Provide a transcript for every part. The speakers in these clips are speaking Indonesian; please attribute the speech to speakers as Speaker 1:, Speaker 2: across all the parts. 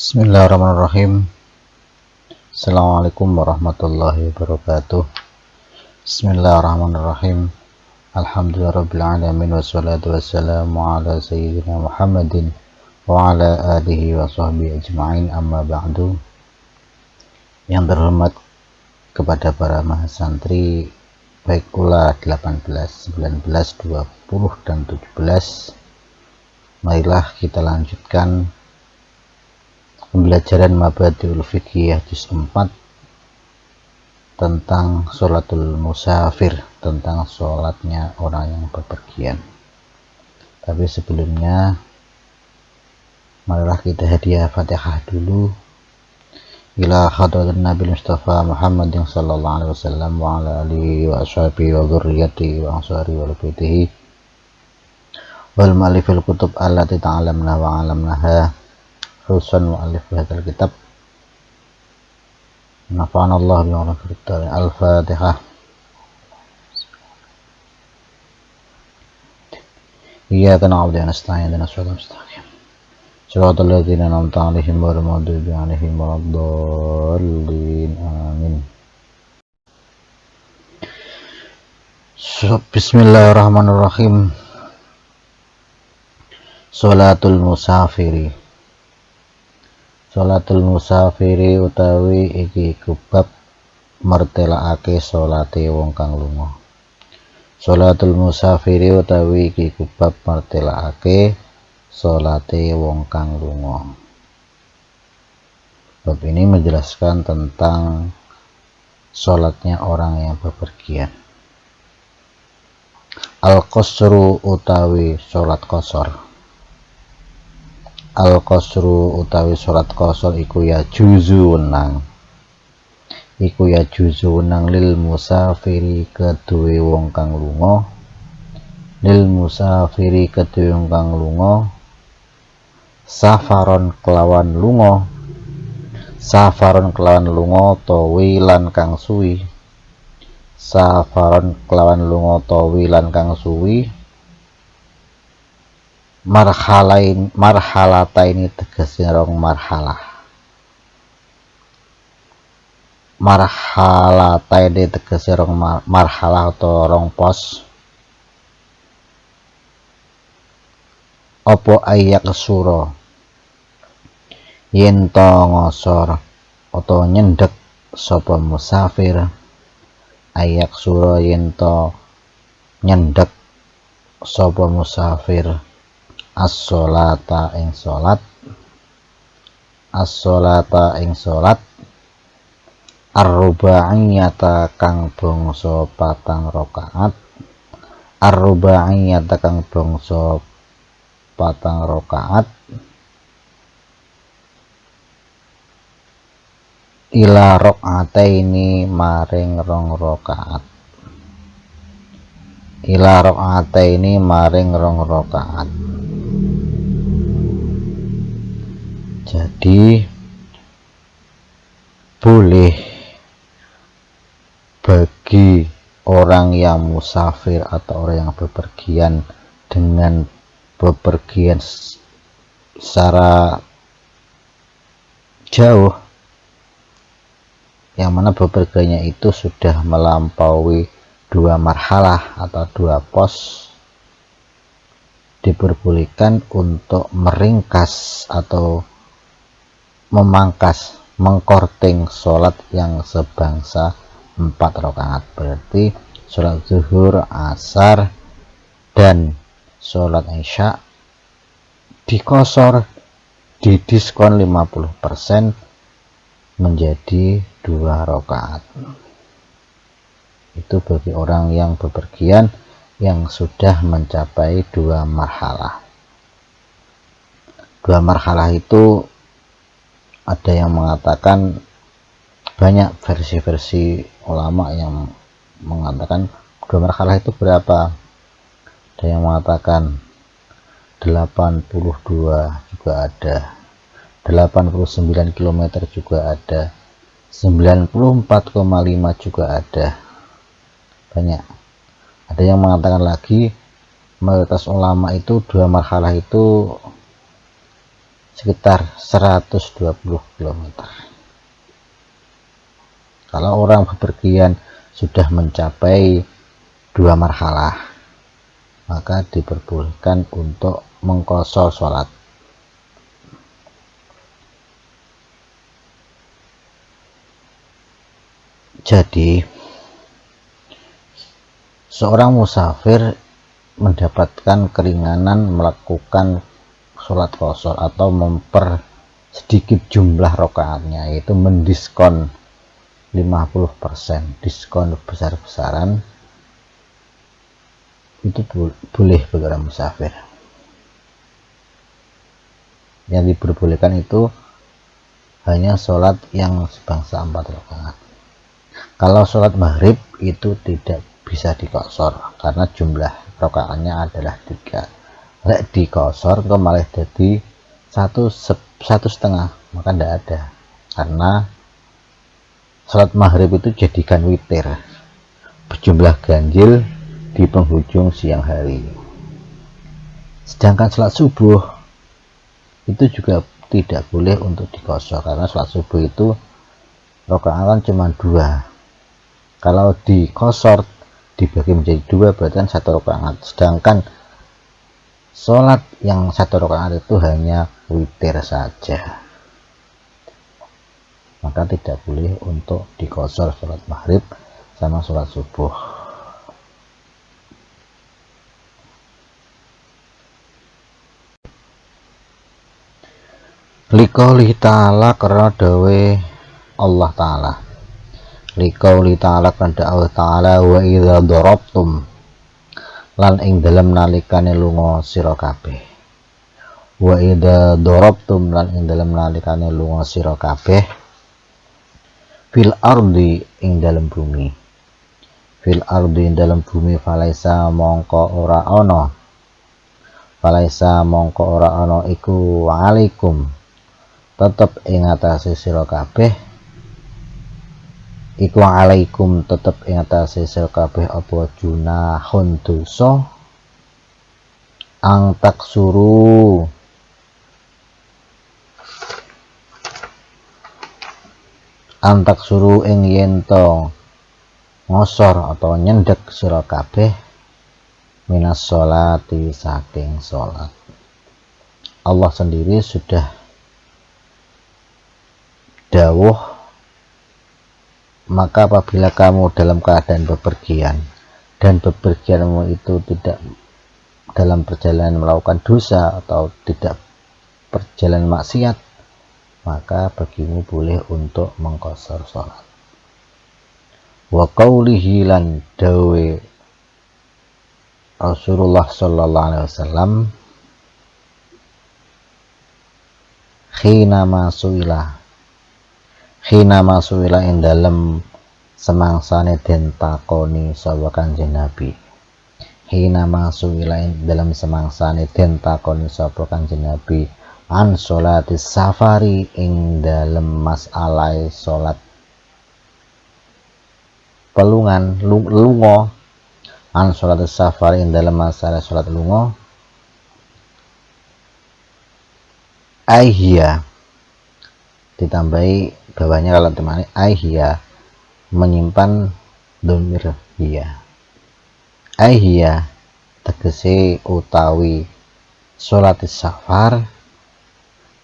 Speaker 1: Bismillahirrahmanirrahim. Assalamualaikum warahmatullahi wabarakatuh. Bismillahirrahmanirrahim. Alhamdulillahirrabbilalamin. Wassalatu wassalamu ala sayyidina Muhammadin wa ala alihi wa sahbihi ajma'in, amma ba'du. Yang terhormat kepada para mahasantri baik ULA 18, 19, 20, dan 17, marilah kita lanjutkan pembelajaran Mabadiul Fiqhiyah Juz 4 tentang sholatul musafir, tentang sholatnya orang yang bepergian. Tapi sebelumnya marilah kita hadiah Fatihah dulu ila hadratin Nabi Mustafa Muhammadin sallallahu alaihi wasallam wa ala alihi wa ashabihi wa dzurriyyatihi wa ansari wa baitihi wal mu'allifil kutub allati ta'alamna wa 'alamnaha khususan mu'allif hadal kitab nafa'ana Allah bi'ala fiqh. Al-Fatihah. Iyyaka na'budu wa nasta'in ihdinas siratal mustaqim siratal ladzina an'amta 'alaihim ghairil maghdubi 'alaihim waladdallin. Amin. Bismillahirrahmanirrahim. Sholatul musafiri. Sholatul musafiri utawi iki kubab mertelakake sholate wong kang lunga. Sholatul musafiri utawi iki kubab mertelakake sholate wong kang lunga. Bab ini menjelaskan tentang sholatnya orang yang bepergian. Al-qasru utawi sholat qasar. Al-qasru utawi sholat qasar iku ya juzu wenang. Iku ya juzu wenang lil musafiri keduwe wong kang lunga. Lil musafiri keduwe wong kang lunga. Safaron kelawan lunga. Safaron kelawan lunga tawilan kang suwi. Safaron kelawan lunga tawilan kang suwi. Marhalataini tegese rong marhalah. Marhalataini tegese rong marhalah atau rong pos. Apa ayak sura yen to ngosor atau nyendek sapa musafir. Ayak sura yen to nyendek sapa musafir as-sholata ing sholat. As-sholata ing sholat ar-ruba'iyata kang bangsa patang rakaat. Ar-ruba'iyata kang bangsa patang rakaat ila rakaataini maring rong rakaat. Ila rakaataini maring rong rakaat. Jadi boleh bagi orang yang musafir atau orang yang bepergian dengan bepergian secara jauh, yang mana bepergiannya itu sudah melampaui dua marhalah atau dua pos, diperbolehkan untuk meringkas atau memangkas, mengkorting sholat yang sebangsa 4 rakaat. Berarti sholat zuhur, asar, dan sholat isya dikosor, didiskon 50% menjadi 2 rakaat. Itu bagi orang yang bepergian yang sudah mencapai 2 marhalah. 2 marhalah itu ada yang mengatakan, banyak versi-versi ulama yang mengatakan 2 marhalah itu berapa. Ada yang mengatakan 82 juga ada, 89 km juga ada, 94,5 juga ada. Banyak. Ada yang mengatakan lagi mayoritas ulama itu 2 marhalah itu sekitar 120 km. Kalau orang bepergian sudah mencapai 2 marhalah, maka diperbolehkan untuk mengqashar sholat. Jadi seorang musafir mendapatkan keringanan melakukan sholat qashar atau sedikit jumlah rakaatnya, yaitu mendiskon 50%, diskon besar-besaran. Itu boleh bagi orang musafir. Yang diperbolehkan itu hanya sholat yang sebangsa 4 rakaat. Kalau sholat maghrib itu tidak bisa dikosor karena jumlah rakaatnya adalah 3. Lek dikosor kok malah jadi satu setengah, maka tidak ada, karena sholat maghrib itu jadikan witir berjumlah ganjil di penghujung siang hari. Sedangkan sholat subuh itu juga tidak boleh untuk dikosor, karena sholat subuh itu rakaat cuma 2. Kalau dikosor dibagi menjadi 2 berarti kan 1 rakaat. Sedangkan sholat yang 1 rakaat itu hanya witir saja, maka tidak boleh untuk dikosor sholat maghrib sama sholat subuh. Liqouli ta'ala, karena dawe Allah ta'ala. Liqouli ta'ala, karena Allah ta'ala, wa idza darabtum, lan ing dalem nalikane lunga sira kabeh. Wa idza darabtum, lan ing dalem nalikane lunga sira kabeh, fil ardi, ing dalem bumi. Fil ardi, ing dalem bumi, falaisa mongko ora ana. Falaisa mongko ora ana iku alaikum, tetep ing atase sira kabeh, iku alaikum tetep ing atase sira kabeh apa junahun dosa, antak suruh ing yento ngosor atau nyendek sira kabeh minas sholati, saking sholat. Allah sendiri sudah dawuh, maka apabila kamu dalam keadaan bepergian dan bepergianmu itu tidak dalam perjalanan melakukan dosa atau tidak perjalanan maksiat, maka bagimu boleh untuk mengqashar sholat. Wa qaulihi, lan dawe Rasulullah sallallahu alaihi wasallam, khina masuila ing dalem semangsane den takoni sapa Kanjeng Nabi. Khina masuila ing dalem semangsane den takoni sapa Kanjeng Nabi an sholatis safari, ing dalem masalah salat pelungan lunga, an sholatis safari, ing dalem masalah salat lunga, aihya ditambahi bawahnya kalau temani aihya menyimpan dhamir hiya. Aihya tegese utawi sholatis safar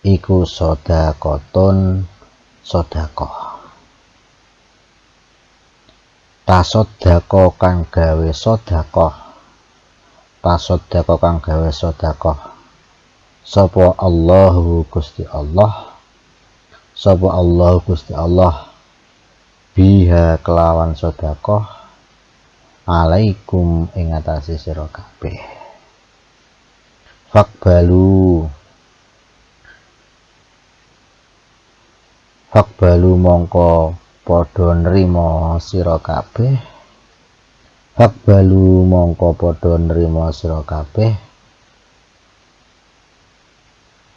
Speaker 1: iku sedekahun sedekah. Tasedekah kang gawe sedekah, tasedekah kang gawe sedekah sapa Allahu Gusti Allah, sapa Allah Gusti Allah, biha kelawan sedekah, alaikum ing atase sira kabeh. Fakbalu mongko padha nrimo sira kabeh. Fakbalu mongko padha nrimo sira kabeh.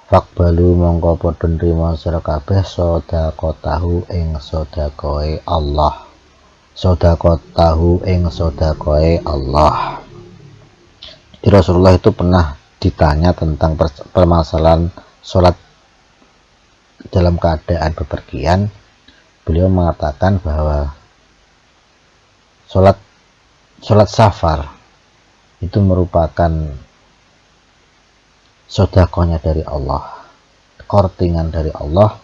Speaker 1: Fakbalu mongko padha nrimo sira kabeh sedekah ing sedekahe Allah. Sedekah ing sedekahe Allah. Jadi Rasulullah itu pernah ditanya tentang permasalahan sholat dalam keadaan bepergian, beliau mengatakan bahwa sholat safar itu merupakan sedekahnya dari Allah, kortingan dari Allah,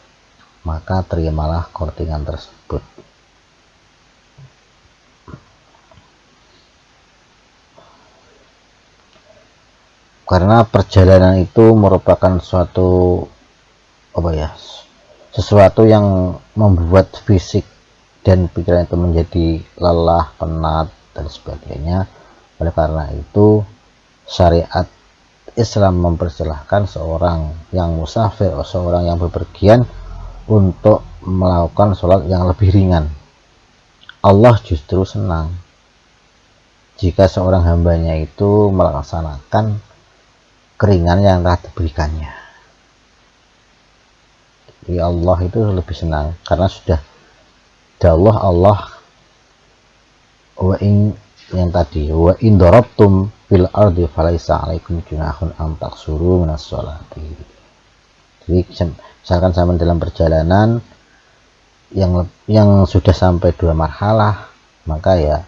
Speaker 1: maka terimalah kortingan tersebut. Karena perjalanan itu merupakan sesuatu yang membuat fisik dan pikiran itu menjadi lelah, penat dan sebagainya. Oleh karena itu syariat Islam mempersilahkan seorang yang musafir atau seorang yang bepergian untuk melakukan sholat yang lebih ringan. Allah justru senang jika seorang hambanya itu melaksanakan keringan yang telah diberikannya. Jadi Allah itu lebih senang karena sudah Allah wa in darabtum fil ardi falaisa alaikum junahun an taqsuru minas sholati. Jadi misalkan sama dalam perjalanan yang sudah sampai 2 marhalah, maka ya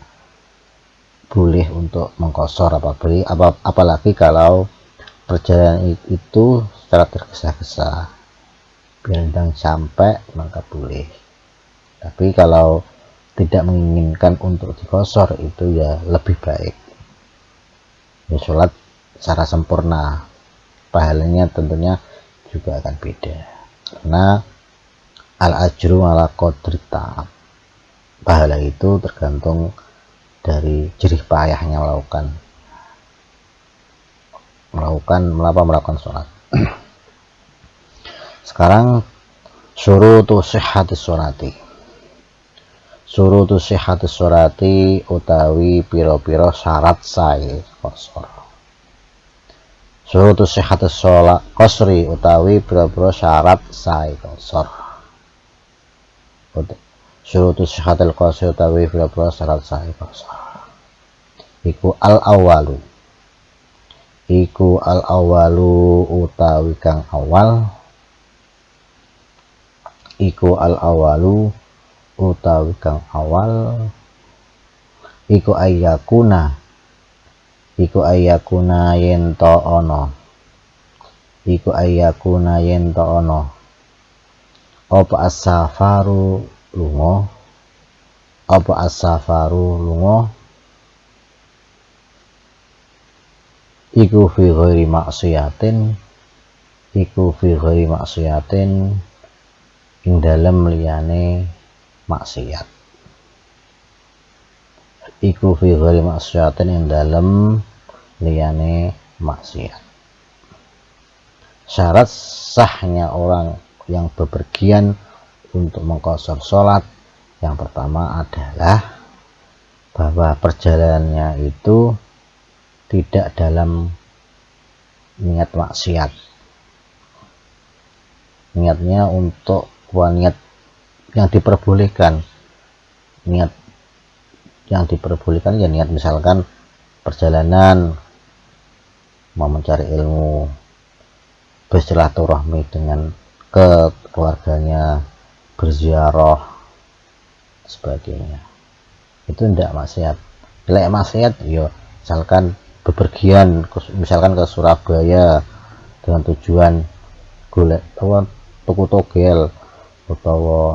Speaker 1: boleh untuk mengqashar apalagi kalau perjalanan itu secara tergesa-gesa, biar sampai maka boleh. Tapi kalau tidak menginginkan untuk diqashar itu ya lebih baik ya sholat secara sempurna, pahalanya tentunya juga akan beda karena al ajru ala qadri ta'ab, pahala itu tergantung dari jerih payahnya melakukan sholat. Sekarang syurutu sihhatis sholati. Syurutu sihhatis sholati utawi piro-piro syarat sae qashar. Syurutu sihhatis sholat qasri utawi piro-piro syarat sae qashar. Syurutu sihhatil qasri utawi piro-piro syarat sae qashar. Iku al awalu utawi kang awal, iku ayakuna yen to ono apa as-safaru lunga iku fi ghairi maksiatin ing dalem liyane maksiat. Iku fi ghairi maksiatin ing dalem liyane maksiat. Syarat sahnya orang yang bepergian untuk mengqashar sholat yang pertama adalah bahwa perjalanannya itu tidak dalam niat maksiat. Niatnya untuk niat yang diperbolehkan. Niat yang diperbolehkan ya niat misalkan perjalanan mau mencari ilmu, bersilaturahmi dengan ke keluarganya, berziarah sebagainya. Itu tidak maksiat. Bila maksiat ya misalkan bepergian misalkan ke Surabaya dengan tujuan golek tuku togel atau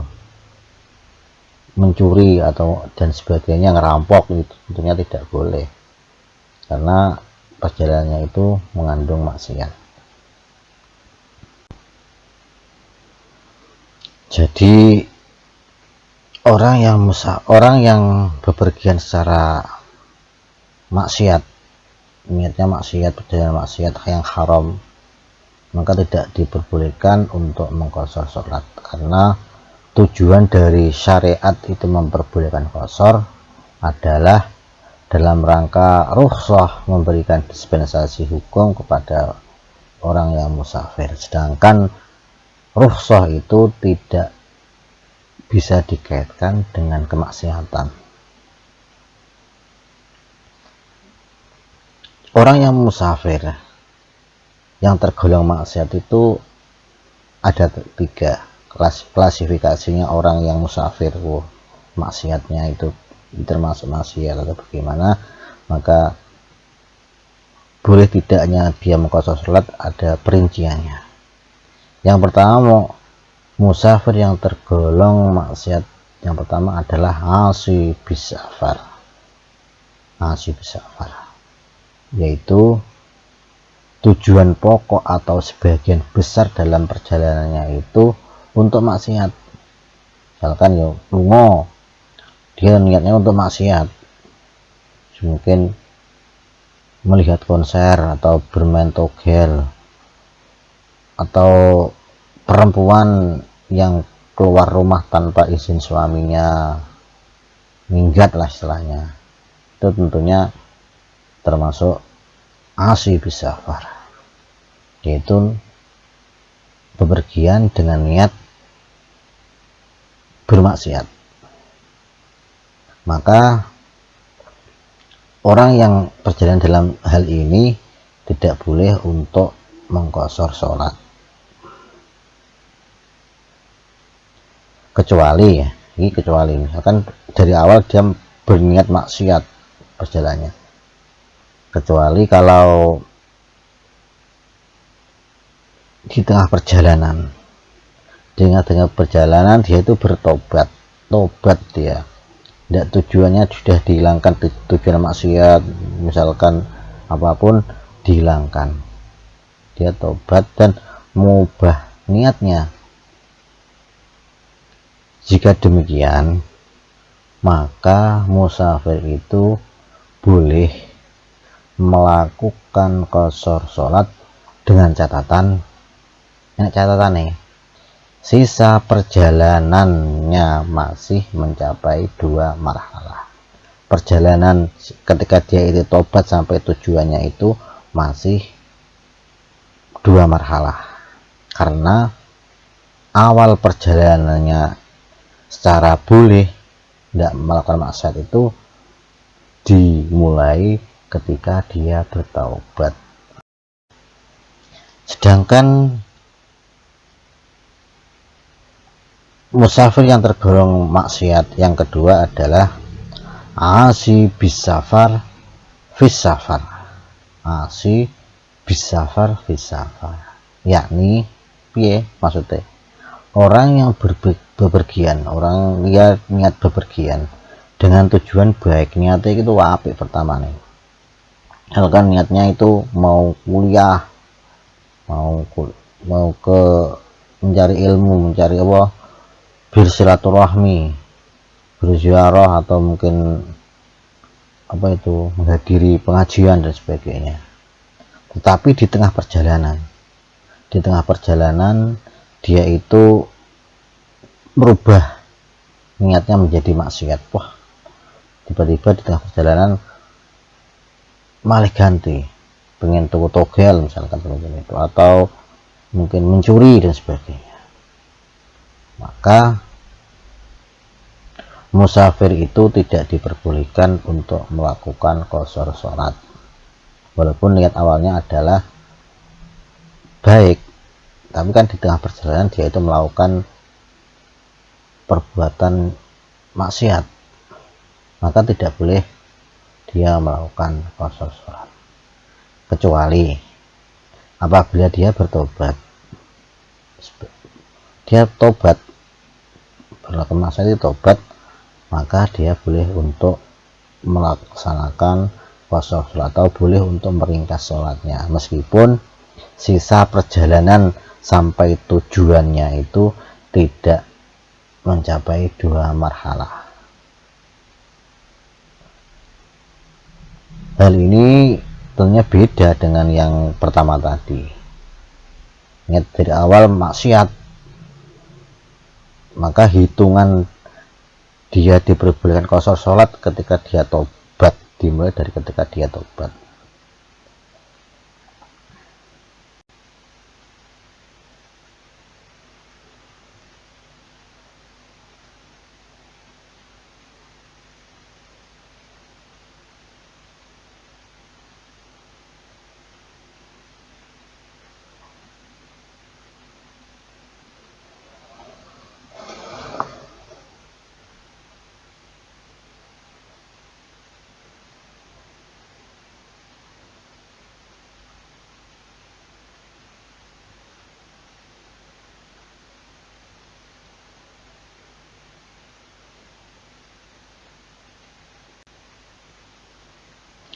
Speaker 1: mencuri atau dan sebagainya, ngerampok, itu tentunya tidak boleh karena perjalanannya itu mengandung maksiat. Jadi orang yang bepergian secara maksiat, niatnya maksiat, perjalanan maksiat yang haram, maka tidak diperbolehkan untuk mengqashar sholat karena tujuan dari syariat itu memperbolehkan qashar adalah dalam rangka rukhsah, memberikan dispensasi hukum kepada orang yang musafir, sedangkan rukhsah itu tidak bisa dikaitkan dengan kemaksiatan. Orang yang musafir yang tergolong maksiat itu ada 3 klasifikasinya orang yang musafir. Maksiatnya itu termasuk maksiat atau bagaimana, maka boleh tidaknya dia mengqashar sholat ada perinciannya. Yang pertama, musafir yang tergolong maksiat yang pertama adalah asi bisafar. Asi bisafar yaitu tujuan pokok atau sebagian besar dalam perjalanannya itu untuk maksiat. Misalkan ya lungo, dia niatnya untuk maksiat, mungkin melihat konser atau bermain togel, atau perempuan yang keluar rumah tanpa izin suaminya, minggat lah istilahnya, itu tentunya termasuk asi bisafar, yaitu bepergian dengan niat bermaksiat. Maka orang yang berjalan dalam hal ini tidak boleh untuk mengqashar sholat, kecuali ya, ini kecuali misalkan dari awal dia berniat maksiat perjalanannya, kecuali kalau di tengah perjalanan, dengan perjalanan dia itu bertobat, dia tidak, tujuannya sudah dihilangkan, tujuan maksiat misalkan apapun dihilangkan, dia tobat dan mengubah niatnya. Jika demikian, maka musafir itu boleh melakukan qashar sholat dengan catatan nih, sisa perjalanannya masih mencapai 2 marhalah. Perjalanan ketika dia itu tobat sampai tujuannya itu masih 2 marhalah, karena awal perjalanannya secara boleh tidak melakukan maksiat itu dimulai ketika dia bertaubat. Sedangkan musafir yang tergolong maksiat yang kedua adalah asi bisafar fisafar. Asi bisafar fisafar, yakni piye maksudnya, orang yang bepergian, orang niat bepergian dengan tujuan baik, niatnya itu apik pertama nih, misalkan niatnya itu mau kuliah, mau ke mencari ilmu, mencari apa, bersilaturahmi, berziarah, atau mungkin apa itu, menghadiri pengajian dan sebagainya. Tetapi di tengah perjalanan dia itu merubah niatnya menjadi maksiat. Wah, tiba-tiba di tengah perjalanan malah ganti, pengen tuku togel misalkan itu, atau mungkin mencuri dan sebagainya. Maka musafir itu tidak diperbolehkan untuk melakukan qashar sholat, walaupun niat awalnya adalah baik, tapi kan di tengah perjalanan dia itu melakukan perbuatan maksiat, maka tidak boleh dia melakukan qashar sholat, kecuali apabila dia bertobat. Dia tobat, berlaku maksiat itu tobat, maka dia boleh untuk melaksanakan qashar sholat atau boleh untuk meringkas sholatnya, meskipun sisa perjalanan sampai tujuannya itu tidak mencapai 2 marhalah. Hal ini tentunya beda dengan yang pertama tadi, niat dari awal maksiat, maka hitungan dia diperbolehkan qashar sholat ketika dia tobat, dimulai dari ketika dia tobat.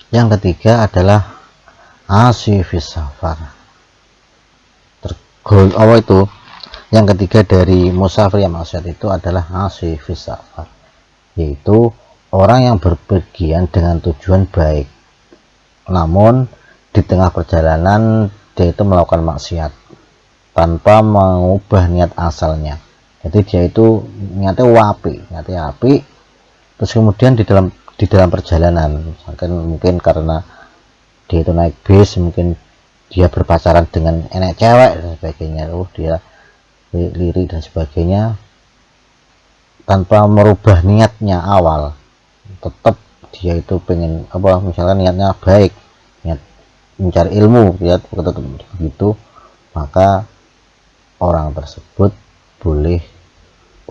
Speaker 1: Yang ketiga adalah asifis safar. Apa itu? Yang ketiga dari musafir yang maksiat itu adalah asifis safar, yaitu orang yang berpergian dengan tujuan baik, namun di tengah perjalanan dia itu melakukan maksiat tanpa mengubah niat asalnya. Jadi dia itu niatnya api, terus kemudian di dalam perjalanan, mungkin karena dia itu naik bis, mungkin dia berpacaran dengan enek cewek dan sebagainya, dia lirik dan sebagainya, tanpa merubah niatnya awal, tetap dia itu pengen misalkan niatnya baik, niat mencari ilmu, dia tetap begitu, maka orang tersebut boleh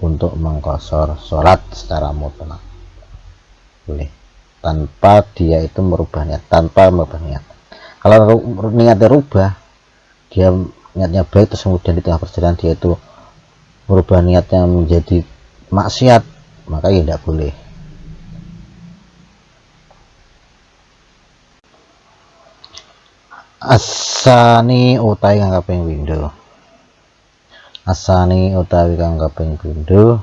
Speaker 1: untuk mengqashar sholat secara mutlak, boleh, tanpa dia itu merubah niat, Kalau niatnya rubah, dia niatnya baik, terus kemudian di tengah perjalanan dia itu merubah niatnya menjadi maksiat, maka ya tidak boleh. Asani utawi kang kaping pindho. Asani utawi kang kaping pindho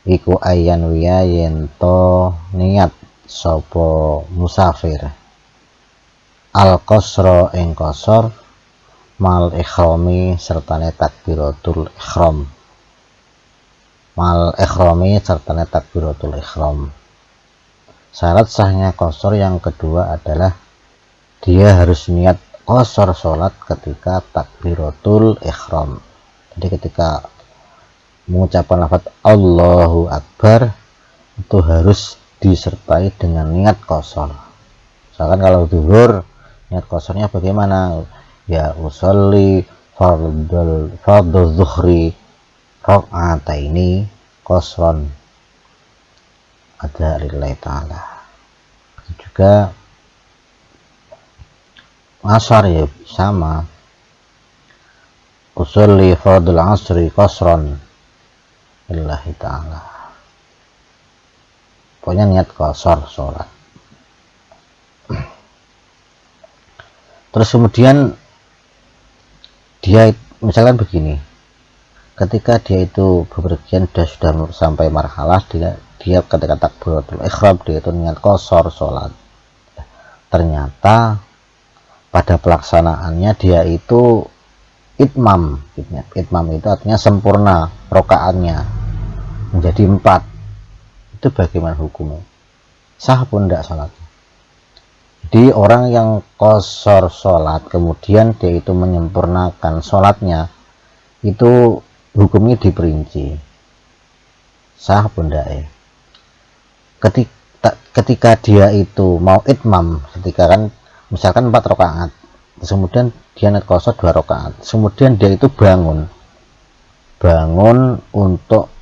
Speaker 1: iku ayan wiya yento niat sapa musafir al qasra ing qasar mal ikhrami sertane takbiratul ihram. Syarat sahnya qasar yang kedua adalah dia harus niat qasar sholat ketika takbiratul ihram. Jadi ketika mengucapkan lafaz Allahu Akbar itu harus disertai dengan niat qasar. Misalkan kalau zuhur, niat qasarnya bagaimana? Ya usolli fardhu zuhri rakaataini qasran ada lillahi ta'ala. Juga asar ya sama, usolli fardhu asri qasran lillahi ta'ala. Pokoknya niat qasar sholat. Terus kemudian dia misalkan begini, ketika dia itu bepergian sudah sampai marhalah dia ketika takbiratul ihram dia itu niat qasar sholat, ternyata pada pelaksanaannya dia itu itmam itu artinya sempurna rokaatnya menjadi 4. Itu bagaimana hukumnya? Sah pun tidak sholatnya? Di orang yang qasar sholat kemudian dia itu menyempurnakan sholatnya, itu hukumnya diperinci, sah pun tidak ya? Ketika dia itu mau itmam, ketika kan misalkan 4 rakaat, kemudian dia niat qasar 2 rakaat, kemudian dia itu bangun untuk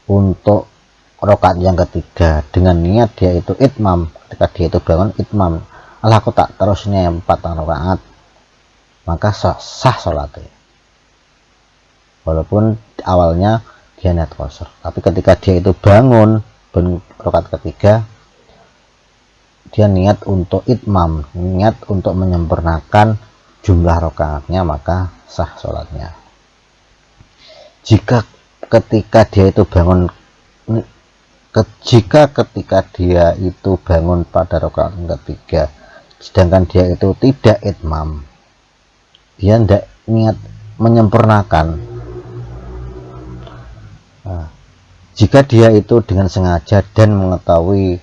Speaker 1: untuk rakaat yang ketiga dengan niat dia itu itmam. Ketika dia itu bangun itmam, aku tak terusnya 4 rakaat, maka sah sholatnya walaupun awalnya dia niat qasar. Tapi ketika dia itu bangun rakaat ketiga, dia niat untuk itmam, niat untuk menyempurnakan jumlah rakaatnya, maka sah sholatnya. Jika ketika dia itu bangun pada rakaat ketiga sedangkan dia itu tidak itmam, dia tidak niat menyempurnakan, jika dia itu dengan sengaja dan mengetahui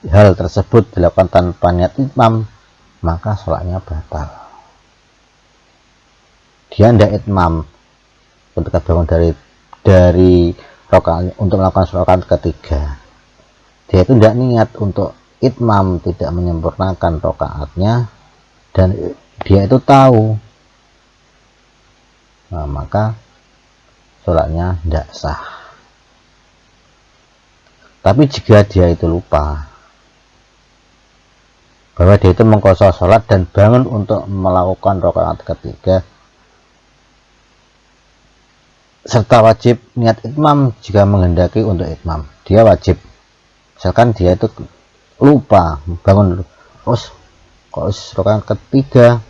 Speaker 1: hal tersebut dilakukan tanpa niat itmam, maka sholatnya batal. Dia tidak itmam ketika bangun dari rakaat untuk melakukan rakaat ketiga, dia itu tidak niat untuk itmam, tidak menyempurnakan rakaatnya, dan dia itu tahu, maka sholatnya tidak sah. Tapi jika dia itu lupa bahwa dia itu mengqashar sholat dan bangun untuk melakukan rakaat ketiga, serta wajib niat itmam jika menghendaki untuk itmam, dia wajib. Misalkan dia itu lupa bangun, kok rakaat ketiga,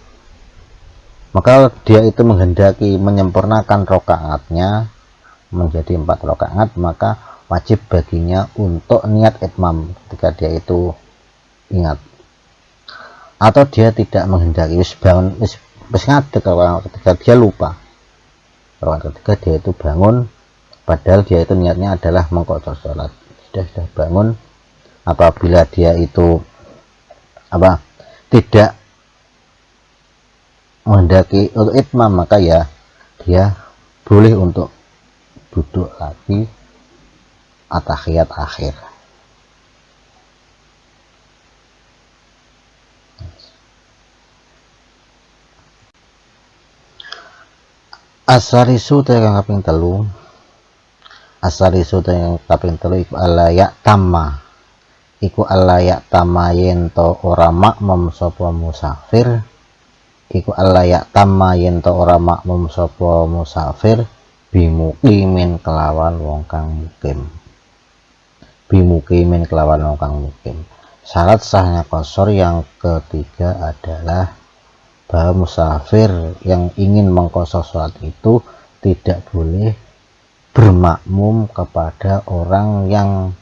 Speaker 1: maka dia itu menghendaki menyempurnakan rakaatnya menjadi 4 rakaat, maka wajib baginya untuk niat itmam ketika dia itu ingat. Atau dia tidak menghendaki, wis bangun, wis ngadeg ketika dia lupa, ketika dia itu bangun padahal dia itu niatnya adalah mengqadha sholat, sudah bangun, apabila dia itu tidak menghendaki untuk itmam, maka ya dia boleh untuk duduk lagi at-tahiyat akhir. Asarisu yang kaping telu, asarisu yang kaping telu iku alayak tamma, iku alayak tamma yento ora makmum sapa musafir, iku alayak tamma yento ora makmum sapa musafir bimukimin kelawan wong kang mukim, bimukimin kelawan wong kang mukim. Syarat sahnya qashar yang ketiga adalah bahwa musafir yang ingin mengqashar sholat itu tidak boleh bermakmum kepada orang yang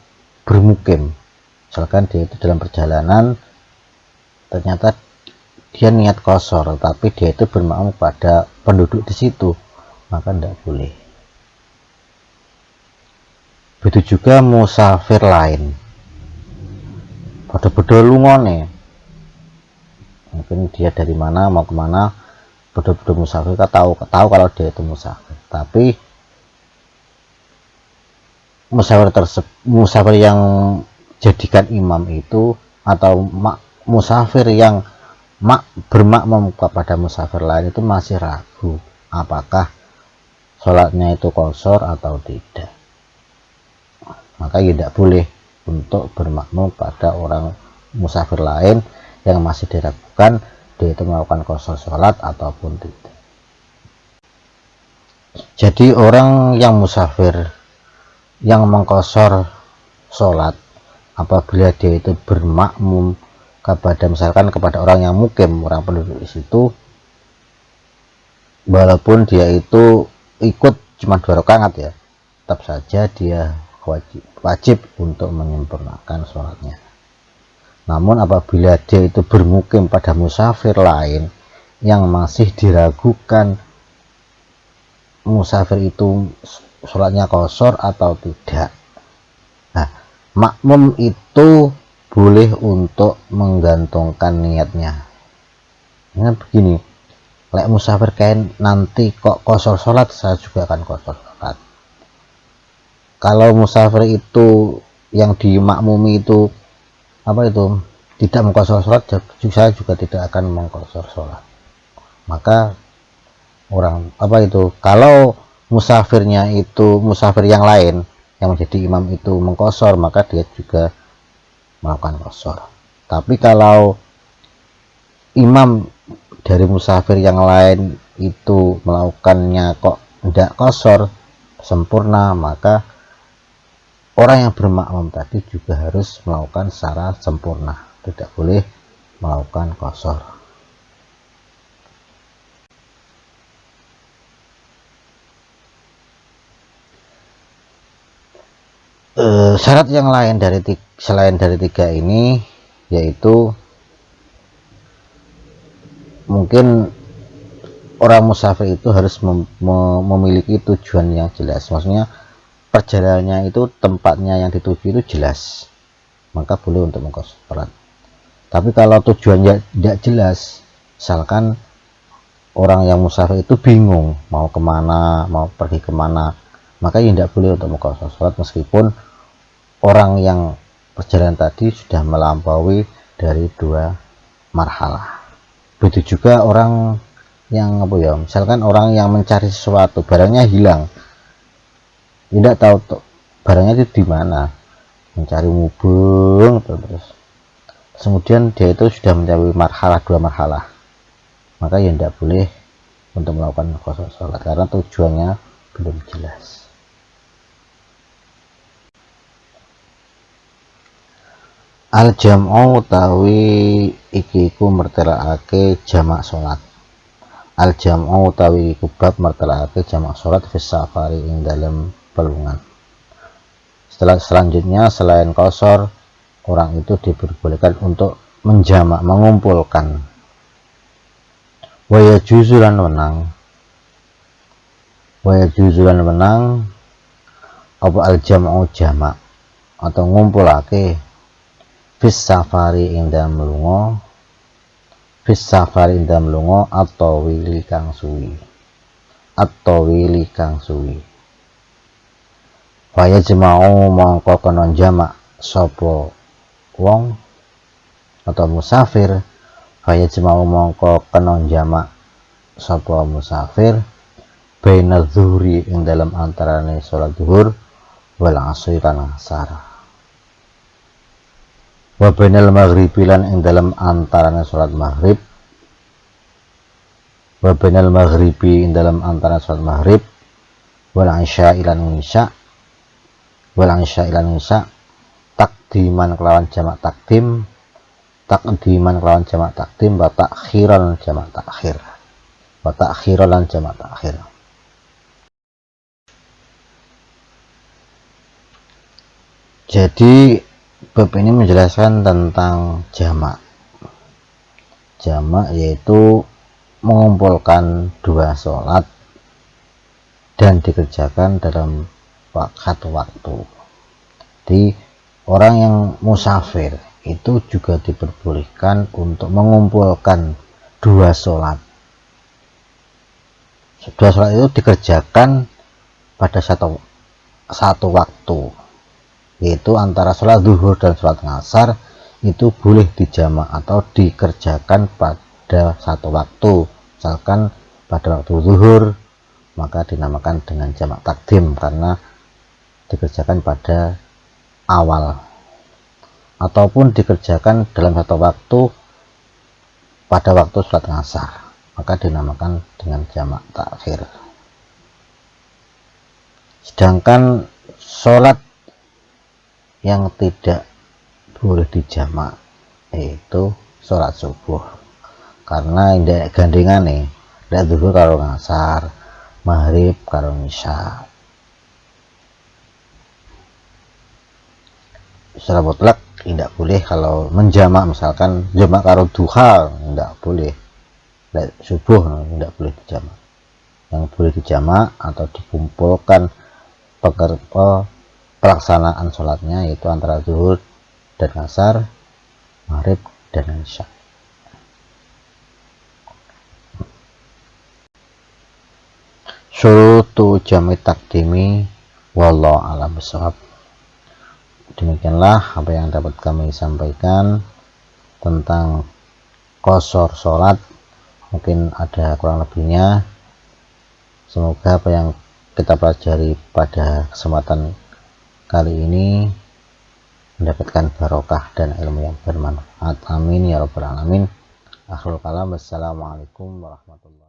Speaker 1: bermukim. Misalkan dia itu dalam perjalanan, ternyata dia niat qashar tapi dia itu bermakmum pada penduduk di situ, maka tidak boleh. Begitu juga musafir lain, pada lungone, mungkin dia dari mana mau kemana, betul-betul musafir, kita tahu kalau dia itu musafir, tapi musafir yang jadikan imam itu atau musafir yang bermakmum kepada musafir lain itu masih ragu apakah sholatnya itu qashar atau tidak, maka tidak boleh untuk bermakmum pada orang musafir lain yang masih diragukan dia itu melakukan qashar sholat ataupun tidak. Jadi orang yang musafir yang mengqashar sholat apabila dia itu bermakmum kepada, misalkan kepada orang yang mukim, orang penduduk di situ, walaupun dia itu ikut cuma 2 rakaat ya, tetap saja dia wajib untuk menyempurnakan sholatnya. Namun apabila dia itu bermukim pada musafir lain yang masih diragukan musafir itu sholatnya qashar atau tidak, nah makmum itu boleh untuk menggantungkan niatnya. Nah begini, lek musafir kain nanti kok qashar sholat, saya juga akan qashar sholat. Kalau musafir itu yang dimakmumi itu tidak mengqashar sholat, saya juga tidak akan mengqashar sholat. Maka kalau musafirnya itu musafir yang lain yang menjadi imam itu mengqashar, maka dia juga melakukan qashar. Tapi kalau imam dari musafir yang lain itu melakukannya kok tidak qashar sempurna, maka orang yang bermakmum tadi juga harus melakukan secara sempurna, tidak boleh melakukan qashar. Syarat yang lain selain dari 3 ini, yaitu mungkin orang musafir itu harus memiliki tujuan yang jelas, maksudnya perjalanannya itu tempatnya yang dituju itu jelas, maka boleh untuk mengqashar sholat. Tapi kalau tujuannya tidak jelas, misalkan orang yang musafir itu bingung mau kemana, mau pergi kemana, maka ya tidak boleh untuk mengqashar sholat meskipun orang yang perjalanan tadi sudah melampaui dari 2 marhalah. Begitu juga orang yang misalkan orang yang mencari sesuatu, barangnya hilang, tidak tahu barangnya itu di mana, mencari mubeng terus kemudian dia itu sudah mencapai 2 marhalah, maka ya tidak boleh untuk melakukan qashar sholat karena tujuannya belum jelas. Al jam'u utawi iki iku mertelakake jamak salat. Al jam'u utawi iku bab mertelakake jamak salat fi safari ing dalam pelungan. Selanjutnya selain qasar, orang itu diperbolehkan untuk menjamak, mengumpulkan. Wa yajuzu lan menang apa al jam'u jamak atau ngumpulake fis safari ing dalem lunga atau wili kang suwi Waya jema'u mongko konon jamak sapa wong atau musafir. Waya jema'u mongko konon jamak sapa musafir baina zuhri ing dalam antarane salat zuhur wal asri lan asar. Wa bainal maghribi lan ing dalam antarane salat maghrib. Wa bainal maghribi ing dalam antarane salat maghrib wal isya ilan isya. Wal isya ilan isya takdiman kelawan jamak takdim, wa takhiran jamak takhir. Jadi bab ini menjelaskan tentang jamak yaitu mengumpulkan dua sholat dan dikerjakan dalam satu waktu. Jadi orang yang musafir itu juga diperbolehkan untuk mengumpulkan dua sholat itu dikerjakan pada satu waktu, yaitu antara sholat zuhur dan sholat ngasar itu boleh dijamak atau dikerjakan pada satu waktu. Misalkan pada waktu zuhur maka dinamakan dengan jamak takdim karena dikerjakan pada awal, ataupun dikerjakan dalam satu waktu pada waktu sholat ngasar maka dinamakan dengan jamak takhir. Sedangkan sholat yang tidak boleh dijamak yaitu sholat subuh, karena indah gandengan nih, tidak zuhur karo ngasar, maghrib karo isya. Secara mutlak tidak boleh kalau menjamak, misalkan jamak karo duha tidak boleh, subuh tidak boleh dijamak. Yang boleh dijamak atau dikumpulkan pelaksanaan sholatnya yaitu antara zuhur dan asar, maghrib dan isya. Syurutu jami takdimi wallahu a'lam bishawab. Demikianlah apa yang dapat kami sampaikan tentang qasar sholat. Mungkin ada kurang lebihnya. Semoga apa yang kita pelajari pada kesempatan kali ini mendapatkan barokah dan ilmu yang bermanfaat. Amin ya rabbal alamin. Akhirul kalam. Wassalamualaikum warahmatullahi wabarakatuh.